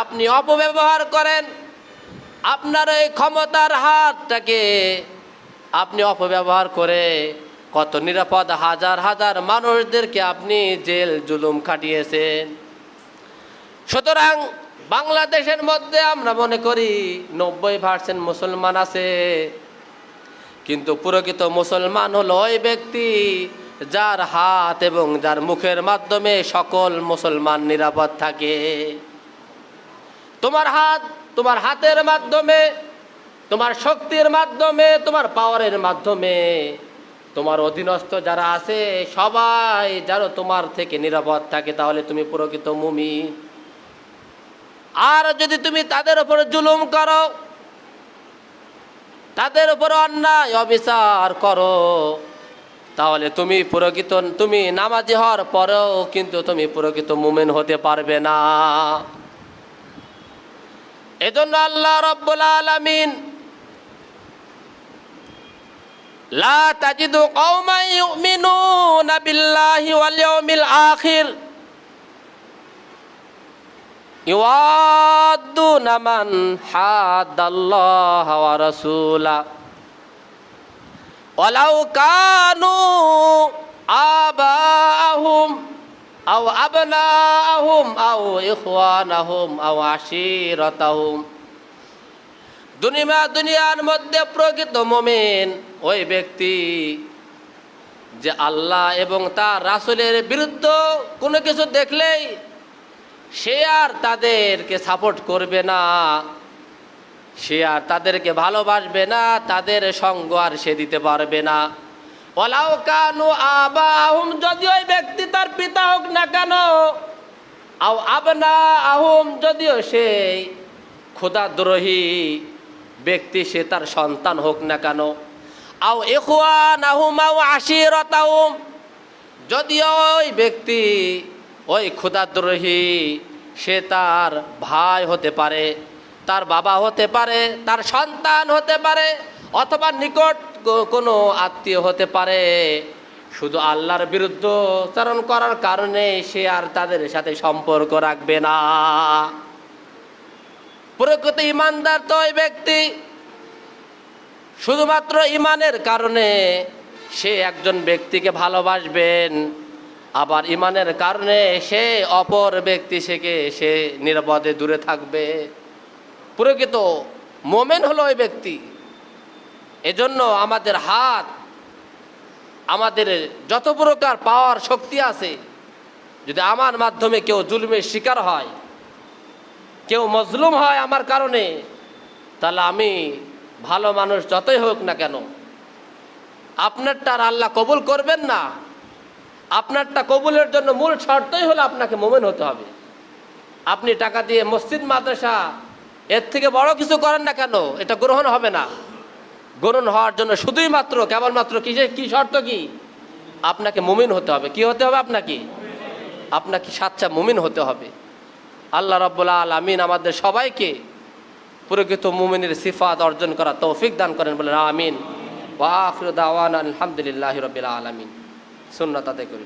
আপনি অপব্যবহার করেন, আপনার এই ক্ষমতার হাতটাকে আপনি অপব্যবহার করে কত নিরাপদ হাজার হাজার মানুষদেরকে আপনি জেল জুলুম খাটিয়েছেন। সুতরাং বাংলাদেশের মধ্যে আমরা মনে করি 90% মুসলমান আছে, কিন্তু প্রকৃত মুসলমান হলো ওই ব্যক্তি যার হাত এবং যার মুখের মাধ্যমে সকল মুসলমান নিরাপদ থাকে। তোমার হাতের মাধ্যমে, তোমার শক্তির মাধ্যমে, তোমার পাওয়ারের মাধ্যমে তোমার অধীনস্থ যারা আছে সবাই যেন তোমার থেকে নিরাপদ থাকে, তাহলে তুমি প্রকৃত মুমিন। আর যদি তুমি তাদের উপর জুলুম করো, তাদের উপর অন্যায় অবিচার করো, তাহলে তুমি নামাজি হওয়ার পরেও কিন্তু তুমি প্রকৃত মুমিন হতে পারবে না। এজন্য আল্লাহ রাব্বুল আলামিন লা তাজিদু কওমান ইউমিনুনা বিল্লাহি ওয়াল ইয়াউমিল আখির ইউআদ্দুনা মান হাদাল্লাহ ওয়া রাসূলা ওয়ালাউ কানু আবাহুম আও আবনাহুম আও ইখওয়ানাহুম আও আশিরাতাহুম। দুনিয়ার মধ্যে প্রকৃত মুমিন ওই ব্যক্তি যে আল্লাহ এবং তার রাসূলের বিরুদ্ধে কোনো কিছু দেখলেই সে আর তাদেরকে সাপোর্ট করবে না, সে আর তাদেরকে ভালোবাসবে না, তাদের সঙ্গ আর সে দিতে পারবে না। ওয়ালাউ কানু আবাহুম, যদি ওই ব্যক্তি তার পিতা হোক না কেন, আও আবনাহুম, যদিও সেই খোদাদ্রোহী ব্যক্তি সে তার সন্তান হোক না কেন, আও ইখওয়ানাহুম আও আশিরাতাহুম, যদিও ওই ব্যক্তি ওই খোদাদ্রোহী সে তার ভাই হতে পারে, তার বাবা হতে পারে, তার সন্তান হতে পারে, অথবা নিকট কোনো আত্মীয় হতে পারে, শুধু আল্লাহর বিরুদ্ধাচরণ করার কারণে সে আর তাদের সাথে সম্পর্ক রাখবে না। প্রকৃত ইমানদার তো ওই ব্যক্তি শুধুমাত্র ইমানের কারণে সে একজন ব্যক্তিকে ভালোবাসবেন, আবার ইমানের কারণে সে অপর ব্যক্তি থেকে সে নিরাপদে দূরে থাকবে। প্রকৃত মুমিন হলো ওই ব্যক্তি। এজন্য আমাদের হাত, আমাদের যত প্রকার পাওয়ার শক্তি আছে, যদি আমার মাধ্যমে কেউ জুলুমের শিকার হয়, কেউ মজলুম হয় আমার কারণে, তাহলে আমি ভালো মানুষ যতই হোক না কেন আপনারটা আর আল্লাহ কবুল করবেন না। আপনারটা কবুলের জন্য মূল শর্তই হলো আপনাকে মুমিন হতে হবে। আপনি টাকা দিয়ে মসজিদ মাদ্রাসা এর থেকে বড় কিছু করেন না কেন, এটা গ্রহণ হবে না। গ্রহণ হওয়ার জন্য শুধুই মাত্র কেবলমাত্র কি শর্ত কি? আপনাকে মুমিন হতে হবে। কি হতে হবে? আপনাকে সাচ্চা মুমিন হতে হবে। আল্লাহ রাব্বুল আলামিন আমাদের সবাইকে প্রকৃত মুমিনের সিফাত অর্জন করা তৌফিক দান করেন, বলেন আমিন। ওয়া আখিরু দাওয়ানা আলহামদুলিল্লাহি রাব্বিল আলামিন। সুন্নাত আদায় করি।